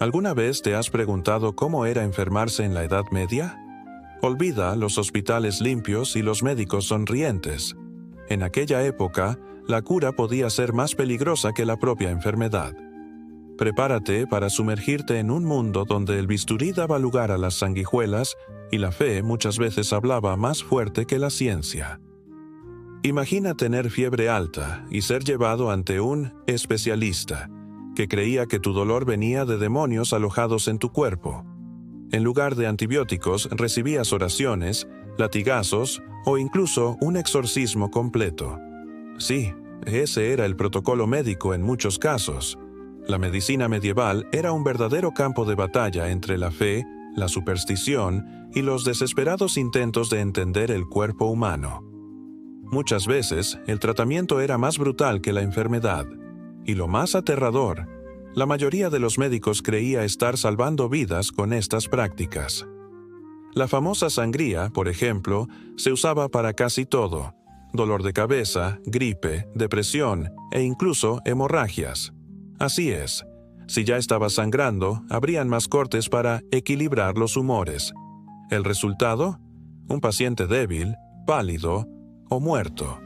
¿Alguna vez te has preguntado cómo era enfermarse en la Edad Media? Olvida los hospitales limpios y los médicos sonrientes. En aquella época, la cura podía ser más peligrosa que la propia enfermedad. Prepárate para sumergirte en un mundo donde el bisturí daba lugar a las sanguijuelas y la fe muchas veces hablaba más fuerte que la ciencia. Imagina tener fiebre alta y ser llevado ante un especialista que creía que tu dolor venía de demonios alojados en tu cuerpo. En lugar de antibióticos, recibías oraciones, latigazos o incluso un exorcismo completo. Sí, ese era el protocolo médico en muchos casos. La medicina medieval era un verdadero campo de batalla entre la fe, la superstición y los desesperados intentos de entender el cuerpo humano. Muchas veces, el tratamiento era más brutal que la enfermedad. Y lo más aterrador, la mayoría de los médicos creía estar salvando vidas con estas prácticas. La famosa sangría, por ejemplo, se usaba para casi todo: dolor de cabeza, gripe, depresión e incluso hemorragias. Así es, si ya estaba sangrando, habrían más cortes para equilibrar los humores. ¿El resultado? Un paciente débil, pálido o muerto.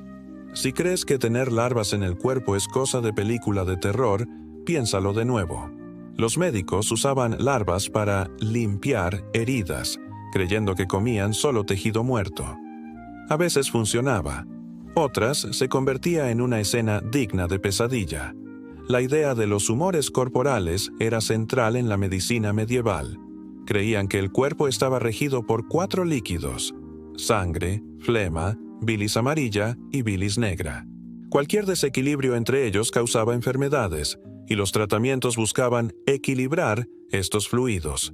Si crees que tener larvas en el cuerpo es cosa de película de terror, piénsalo de nuevo. Los médicos usaban larvas para limpiar heridas, creyendo que comían solo tejido muerto. A veces funcionaba. Otras se convertía en una escena digna de pesadilla. La idea de los humores corporales era central en la medicina medieval. Creían que el cuerpo estaba regido por 4 líquidos: sangre, flema, bilis amarilla y bilis negra. Cualquier desequilibrio entre ellos causaba enfermedades, y los tratamientos buscaban equilibrar estos fluidos.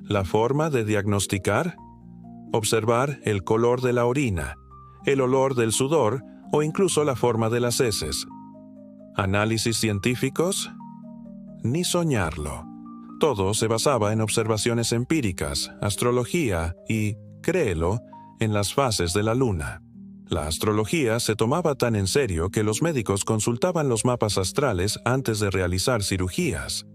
¿La forma de diagnosticar? Observar el color de la orina, el olor del sudor o incluso la forma de las heces. ¿Análisis científicos? Ni soñarlo. Todo se basaba en observaciones empíricas, astrología y, créelo, en las fases de la luna. La astrología se tomaba tan en serio que los médicos consultaban los mapas astrales antes de realizar cirugías.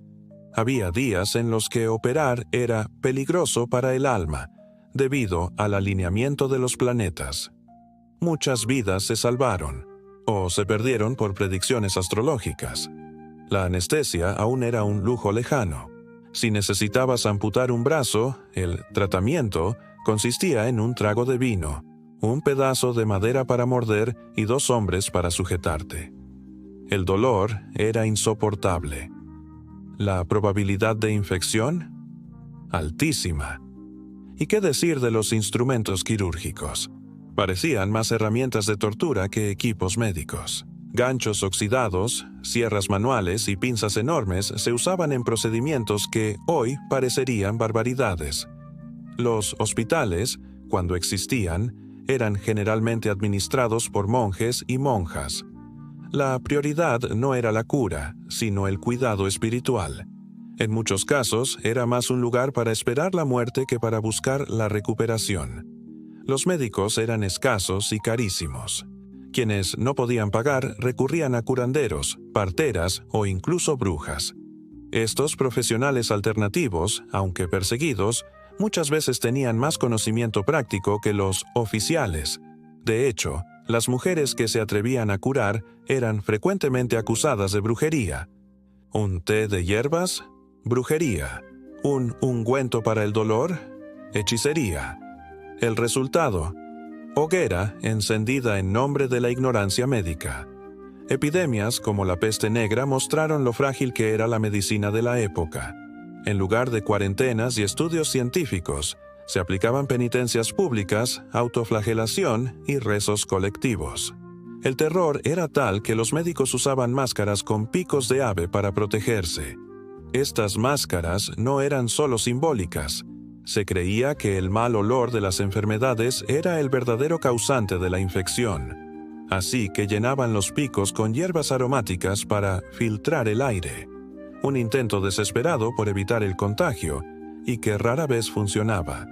Había días en los que operar era peligroso para el alma, debido al alineamiento de los planetas. Muchas vidas se salvaron, o se perdieron por predicciones astrológicas. La anestesia aún era un lujo lejano. Si necesitabas amputar un brazo, el tratamiento consistía en un trago de vino, un pedazo de madera para morder y 2 hombres para sujetarte. El dolor era insoportable. ¿La probabilidad de infección? Altísima. ¿Y qué decir de los instrumentos quirúrgicos? Parecían más herramientas de tortura que equipos médicos. Ganchos oxidados, sierras manuales y pinzas enormes se usaban en procedimientos que hoy parecerían barbaridades. Los hospitales, cuando existían, eran generalmente administrados por monjes y monjas. La prioridad no era la cura, sino el cuidado espiritual. En muchos casos, era más un lugar para esperar la muerte que para buscar la recuperación. Los médicos eran escasos y carísimos. Quienes no podían pagar recurrían a curanderos, parteras o incluso brujas. Estos profesionales alternativos, aunque perseguidos, muchas veces tenían más conocimiento práctico que los oficiales. De hecho, las mujeres que se atrevían a curar eran frecuentemente acusadas de brujería. ¿Un té de hierbas? Brujería. ¿Un ungüento para el dolor? Hechicería. El resultado: hoguera encendida en nombre de la ignorancia médica. Epidemias como la peste negra mostraron lo frágil que era la medicina de la época. En lugar de cuarentenas y estudios científicos, se aplicaban penitencias públicas, autoflagelación y rezos colectivos. El terror era tal que los médicos usaban máscaras con picos de ave para protegerse. Estas máscaras no eran solo simbólicas. Se creía que el mal olor de las enfermedades era el verdadero causante de la infección. Así que llenaban los picos con hierbas aromáticas para filtrar el aire. Un intento desesperado por evitar el contagio, y que rara vez funcionaba.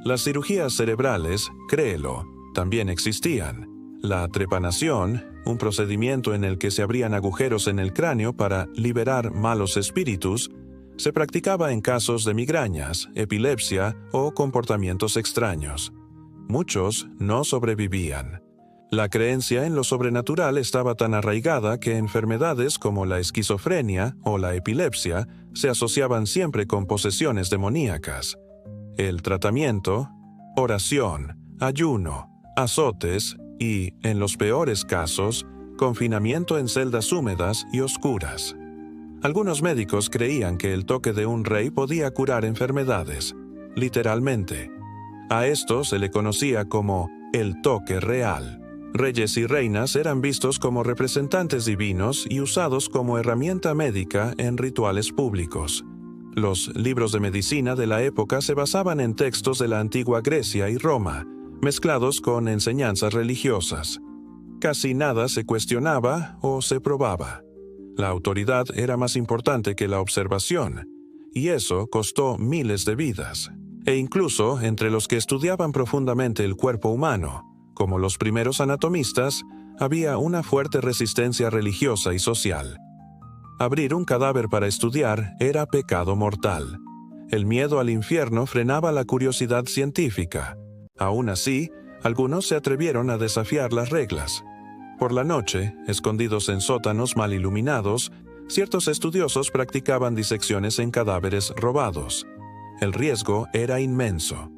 Las cirugías cerebrales, créelo, también existían. La trepanación, un procedimiento en el que se abrían agujeros en el cráneo para liberar malos espíritus, Se practicaba en casos de migrañas, epilepsia o comportamientos extraños. Muchos no sobrevivían. La creencia en lo sobrenatural estaba tan arraigada que enfermedades como la esquizofrenia o la epilepsia se asociaban siempre con posesiones demoníacas. El tratamiento, oración, ayuno, azotes y, en los peores casos, confinamiento en celdas húmedas y oscuras. Algunos médicos creían que el toque de un rey podía curar enfermedades, literalmente. A esto se le conocía como el toque real. Reyes y reinas eran vistos como representantes divinos y usados como herramienta médica en rituales públicos. Los libros de medicina de la época se basaban en textos de la antigua Grecia y Roma, mezclados con enseñanzas religiosas. Casi nada se cuestionaba o se probaba. La autoridad era más importante que la observación, y eso costó miles de vidas. E incluso entre los que estudiaban profundamente el cuerpo humano, como los primeros anatomistas, había una fuerte resistencia religiosa y social. Abrir un cadáver para estudiar era pecado mortal. El miedo al infierno frenaba la curiosidad científica. Aún así, algunos se atrevieron a desafiar las reglas. Por la noche, escondidos en sótanos mal iluminados, ciertos estudiosos practicaban disecciones en cadáveres robados. El riesgo era inmenso.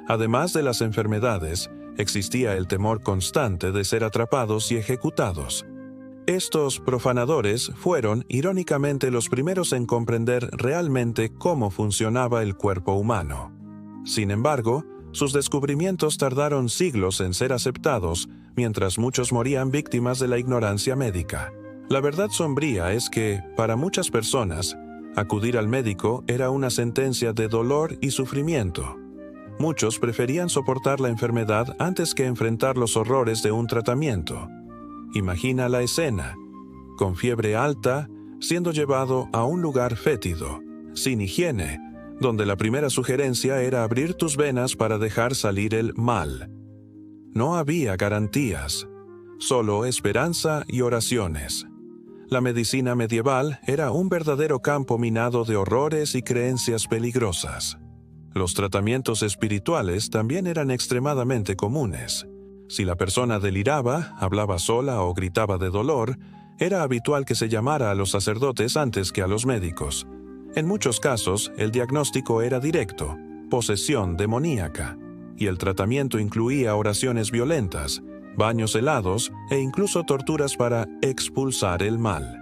Además de las enfermedades, existía el temor constante de ser atrapados y ejecutados. Estos profanadores fueron, irónicamente, los primeros en comprender realmente cómo funcionaba el cuerpo humano. Sin embargo, sus descubrimientos tardaron siglos en ser aceptados, mientras muchos morían víctimas de la ignorancia médica. La verdad sombría es que, para muchas personas, acudir al médico era una sentencia de dolor y sufrimiento. Muchos preferían soportar la enfermedad antes que enfrentar los horrores de un tratamiento. Imagina la escena: con fiebre alta, siendo llevado a un lugar fétido, sin higiene, donde la primera sugerencia era abrir tus venas para dejar salir el mal. No había garantías, solo esperanza y oraciones. La medicina medieval era un verdadero campo minado de horrores y creencias peligrosas. Los tratamientos espirituales también eran extremadamente comunes. Si la persona deliraba, hablaba sola o gritaba de dolor, era habitual que se llamara a los sacerdotes antes que a los médicos. En muchos casos, el diagnóstico era directo: posesión demoníaca, y el tratamiento incluía oraciones violentas, baños helados e incluso torturas para expulsar el mal.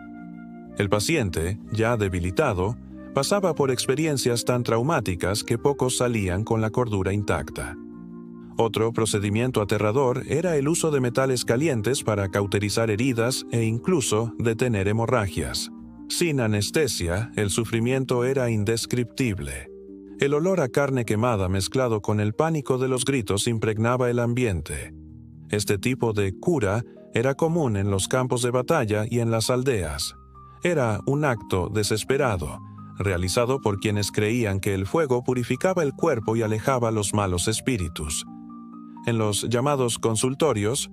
El paciente, ya debilitado, pasaba por experiencias tan traumáticas que pocos salían con la cordura intacta. Otro procedimiento aterrador era el uso de metales calientes para cauterizar heridas e incluso detener hemorragias. Sin anestesia, el sufrimiento era indescriptible. El olor a carne quemada mezclado con el pánico de los gritos impregnaba el ambiente. Este tipo de cura era común en los campos de batalla y en las aldeas. Era un acto desesperado, realizado por quienes creían que el fuego purificaba el cuerpo y alejaba los malos espíritus. En los llamados consultorios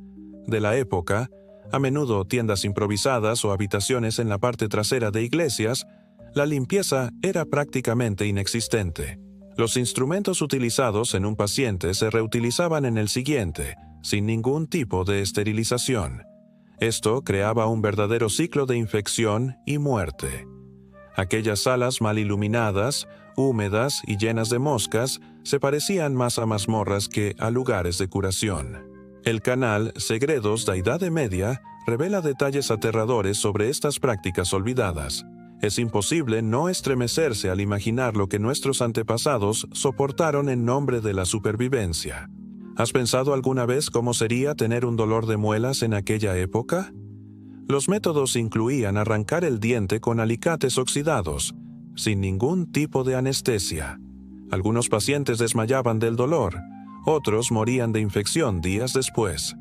de la época, a menudo tiendas improvisadas o habitaciones en la parte trasera de iglesias, la limpieza era prácticamente inexistente. Los instrumentos utilizados en un paciente se reutilizaban en el siguiente, sin ningún tipo de esterilización. Esto creaba un verdadero ciclo de infección y muerte. Aquellas salas mal iluminadas, húmedas y llenas de moscas se parecían más a mazmorras que a lugares de curación. El canal Segredos da Idade Media revela detalles aterradores sobre estas prácticas olvidadas. Es imposible no estremecerse al imaginar lo que nuestros antepasados soportaron en nombre de la supervivencia. ¿Has pensado alguna vez cómo sería tener un dolor de muelas en aquella época? Los métodos incluían arrancar el diente con alicates oxidados, sin ningún tipo de anestesia. Algunos pacientes desmayaban del dolor, otros morían de infección días después.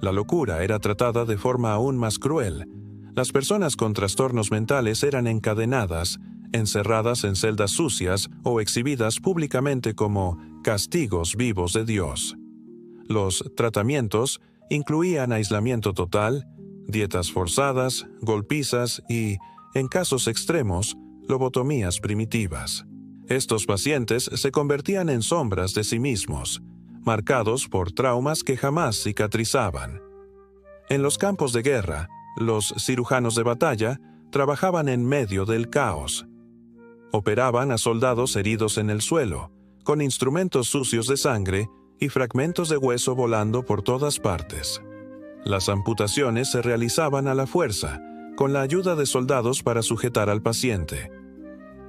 La locura era tratada de forma aún más cruel. Las personas con trastornos mentales eran encadenadas, encerradas en celdas sucias o exhibidas públicamente como castigos vivos de Dios. Los tratamientos incluían aislamiento total, dietas forzadas, golpizas y, en casos extremos, lobotomías primitivas. Estos pacientes se convertían en sombras de sí mismos, marcados por traumas que jamás cicatrizaban. En los campos de guerra, los cirujanos de batalla trabajaban en medio del caos. Operaban a soldados heridos en el suelo, con instrumentos sucios de sangre y fragmentos de hueso volando por todas partes. Las amputaciones se realizaban a la fuerza, con la ayuda de soldados para sujetar al paciente.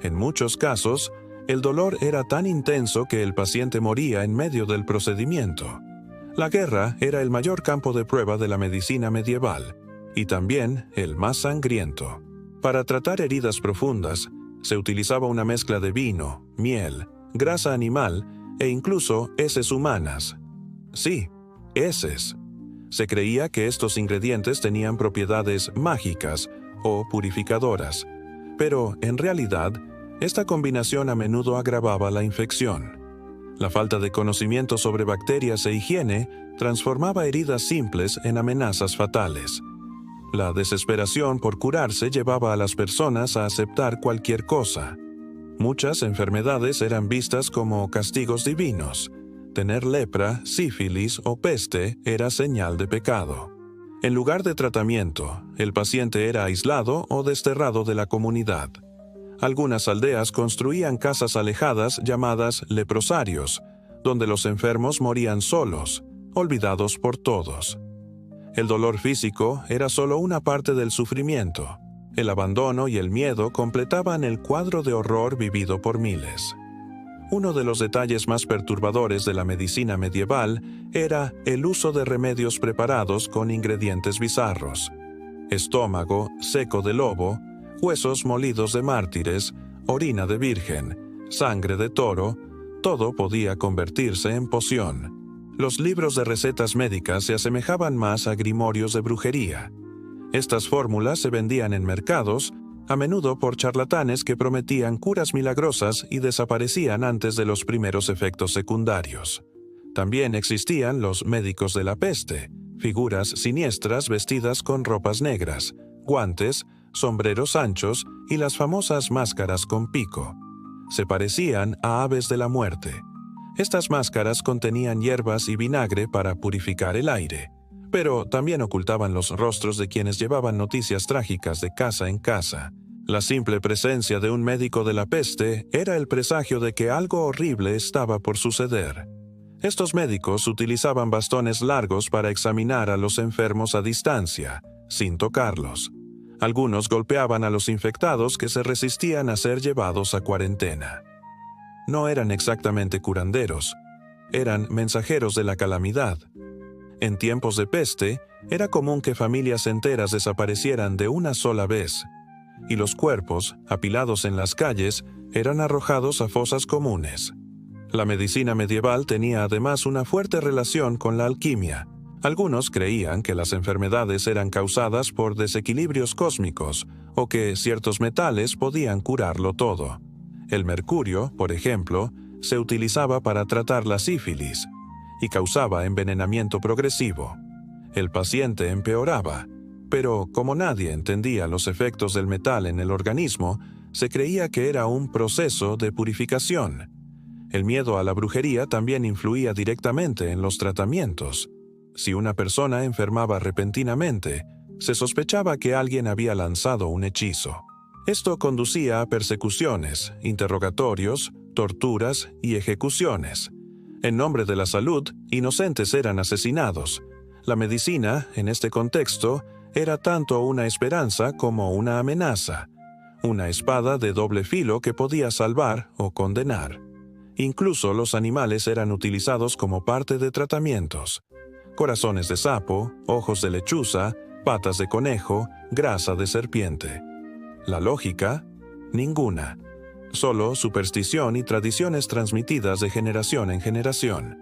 En muchos casos, el dolor era tan intenso que el paciente moría en medio del procedimiento. La guerra era el mayor campo de prueba de la medicina medieval, y también el más sangriento. Para tratar heridas profundas, se utilizaba una mezcla de vino, miel, grasa animal e incluso heces humanas. Sí, heces. Se creía que estos ingredientes tenían propiedades mágicas o purificadoras, pero en realidad, esta combinación a menudo agravaba la infección. La falta de conocimiento sobre bacterias e higiene transformaba heridas simples en amenazas fatales. La desesperación por curarse llevaba a las personas a aceptar cualquier cosa. Muchas enfermedades eran vistas como castigos divinos. Tener lepra, sífilis o peste era señal de pecado. En lugar de tratamiento, el paciente era aislado o desterrado de la comunidad. Algunas aldeas construían casas alejadas llamadas leprosarios, donde los enfermos morían solos, olvidados por todos. El dolor físico era solo una parte del sufrimiento. El abandono y el miedo completaban el cuadro de horror vivido por miles. Uno de los detalles más perturbadores de la medicina medieval era el uso de remedios preparados con ingredientes bizarros. Estómago seco de lobo, huesos molidos de mártires, orina de virgen, sangre de toro, todo podía convertirse en poción. Los libros de recetas médicas se asemejaban más a grimorios de brujería. Estas fórmulas se vendían en mercados, a menudo por charlatanes que prometían curas milagrosas y desaparecían antes de los primeros efectos secundarios. También existían los médicos de la peste, figuras siniestras vestidas con ropas negras, guantes, sombreros anchos y las famosas máscaras con pico. Se parecían a aves de la muerte. Estas máscaras contenían hierbas y vinagre para purificar el aire, pero también ocultaban los rostros de quienes llevaban noticias trágicas de casa en casa. La simple presencia de un médico de la peste era el presagio de que algo horrible estaba por suceder. Estos médicos utilizaban bastones largos para examinar a los enfermos a distancia, sin tocarlos. Algunos golpeaban a los infectados que se resistían a ser llevados a cuarentena. No eran exactamente curanderos, eran mensajeros de la calamidad. En tiempos de peste, era común que familias enteras desaparecieran de una sola vez, y los cuerpos, apilados en las calles, eran arrojados a fosas comunes. La medicina medieval tenía además una fuerte relación con la alquimia. Algunos creían que las enfermedades eran causadas por desequilibrios cósmicos o que ciertos metales podían curarlo todo. El mercurio, por ejemplo, se utilizaba para tratar la sífilis y causaba envenenamiento progresivo. El paciente empeoraba, pero como nadie entendía los efectos del metal en el organismo, se creía que era un proceso de purificación. El miedo a la brujería también influía directamente en los tratamientos. Si una persona enfermaba repentinamente, se sospechaba que alguien había lanzado un hechizo. Esto conducía a persecuciones, interrogatorios, torturas y ejecuciones. En nombre de la salud, inocentes eran asesinados. La medicina, en este contexto, era tanto una esperanza como una amenaza, una espada de doble filo que podía salvar o condenar. Incluso los animales eran utilizados como parte de tratamientos. Corazones de sapo, ojos de lechuza, patas de conejo, grasa de serpiente. La lógica, ninguna. Solo superstición y tradiciones transmitidas de generación en generación.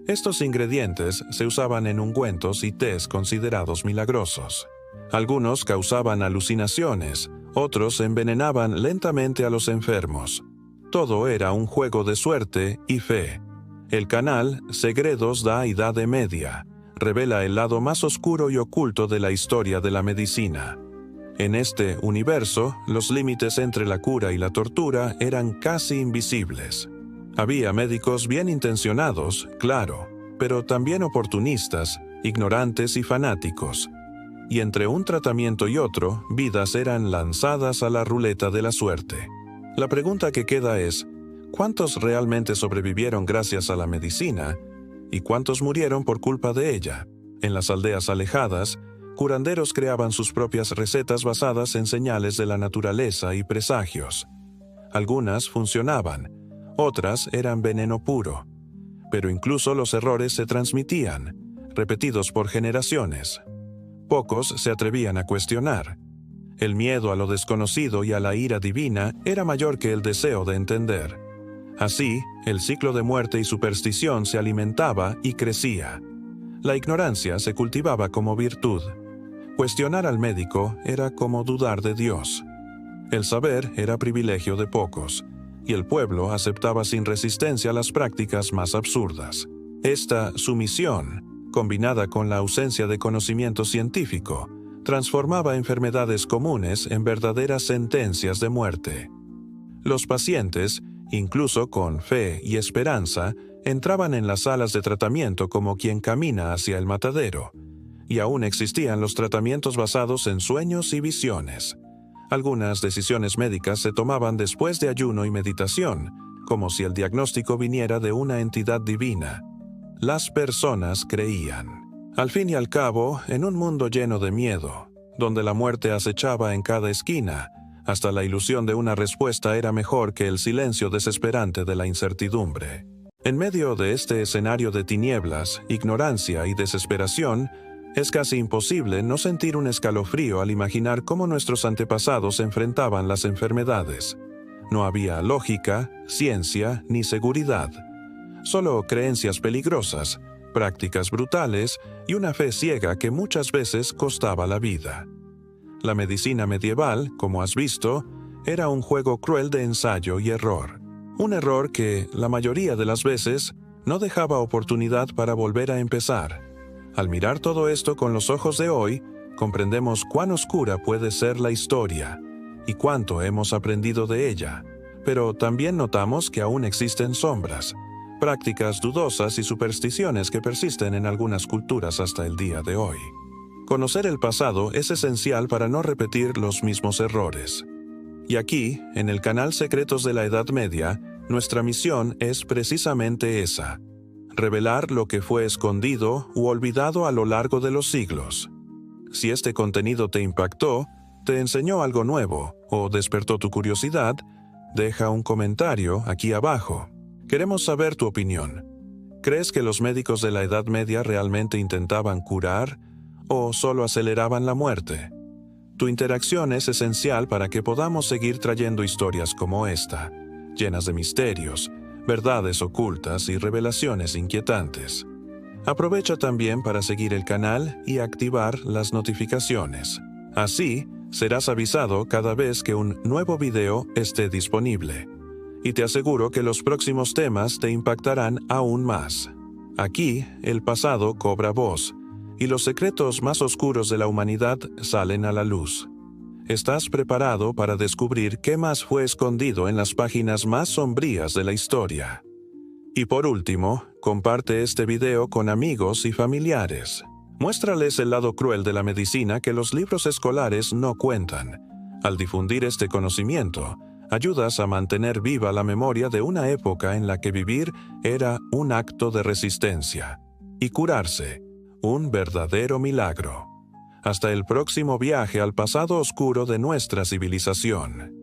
Estos ingredientes se usaban en ungüentos y tés considerados milagrosos. Algunos causaban alucinaciones, otros envenenaban lentamente a los enfermos. Todo era un juego de suerte y fe. El canal Segredos da Idade Media revela el lado más oscuro y oculto de la historia de la medicina. En este universo, los límites entre la cura y la tortura eran casi invisibles. Había médicos bien intencionados, claro, pero también oportunistas, ignorantes y fanáticos. Y entre un tratamiento y otro, vidas eran lanzadas a la ruleta de la suerte. La pregunta que queda es, ¿cuántos realmente sobrevivieron gracias a la medicina? ¿Y cuántos murieron por culpa de ella? En las aldeas alejadas, curanderos creaban sus propias recetas basadas en señales de la naturaleza y presagios. Algunas funcionaban, otras eran veneno puro. Pero incluso los errores se transmitían, repetidos por generaciones. Pocos se atrevían a cuestionar. El miedo a lo desconocido y a la ira divina era mayor que el deseo de entender. Así, el ciclo de muerte y superstición se alimentaba y crecía. La ignorancia se cultivaba como virtud. Cuestionar al médico era como dudar de Dios. El saber era privilegio de pocos, y el pueblo aceptaba sin resistencia las prácticas más absurdas. Esta sumisión, combinada con la ausencia de conocimiento científico, transformaba enfermedades comunes en verdaderas sentencias de muerte. Los pacientes, incluso con fe y esperanza, entraban en las salas de tratamiento como quien camina hacia el matadero, y aún existían los tratamientos basados en sueños y visiones. Algunas decisiones médicas se tomaban después de ayuno y meditación, como si el diagnóstico viniera de una entidad divina. Las personas creían. Al fin y al cabo, en un mundo lleno de miedo, donde la muerte acechaba en cada esquina, hasta la ilusión de una respuesta era mejor que el silencio desesperante de la incertidumbre. En medio de este escenario de tinieblas, ignorancia y desesperación, es casi imposible no sentir un escalofrío al imaginar cómo nuestros antepasados enfrentaban las enfermedades. No había lógica, ciencia ni seguridad. Solo creencias peligrosas, prácticas brutales y una fe ciega que muchas veces costaba la vida. La medicina medieval, como has visto, era un juego cruel de ensayo y error. Un error que, la mayoría de las veces, no dejaba oportunidad para volver a empezar. Al mirar todo esto con los ojos de hoy, comprendemos cuán oscura puede ser la historia y cuánto hemos aprendido de ella. Pero también notamos que aún existen sombras, prácticas dudosas y supersticiones que persisten en algunas culturas hasta el día de hoy. Conocer el pasado es esencial para no repetir los mismos errores. Y aquí, en el canal Secretos de la Edad Media, nuestra misión es precisamente esa: revelar lo que fue escondido u olvidado a lo largo de los siglos. Si este contenido te impactó, te enseñó algo nuevo o despertó tu curiosidad, deja un comentario aquí abajo. Queremos saber tu opinión. ¿Crees que los médicos de la Edad Media realmente intentaban curar o solo aceleraban la muerte? Tu interacción es esencial para que podamos seguir trayendo historias como esta, llenas de misterios, verdades ocultas y revelaciones inquietantes. Aprovecha también para seguir el canal y activar las notificaciones. Así, serás avisado cada vez que un nuevo video esté disponible. Y te aseguro que los próximos temas te impactarán aún más. Aquí, el pasado cobra voz, y los secretos más oscuros de la humanidad salen a la luz. ¿Estás preparado para descubrir qué más fue escondido en las páginas más sombrías de la historia? Y por último, comparte este video con amigos y familiares. Muéstrales el lado cruel de la medicina que los libros escolares no cuentan. Al difundir este conocimiento, ayudas a mantener viva la memoria de una época en la que vivir era un acto de resistencia y curarse, un verdadero milagro. Hasta el próximo viaje al pasado oscuro de nuestra civilización.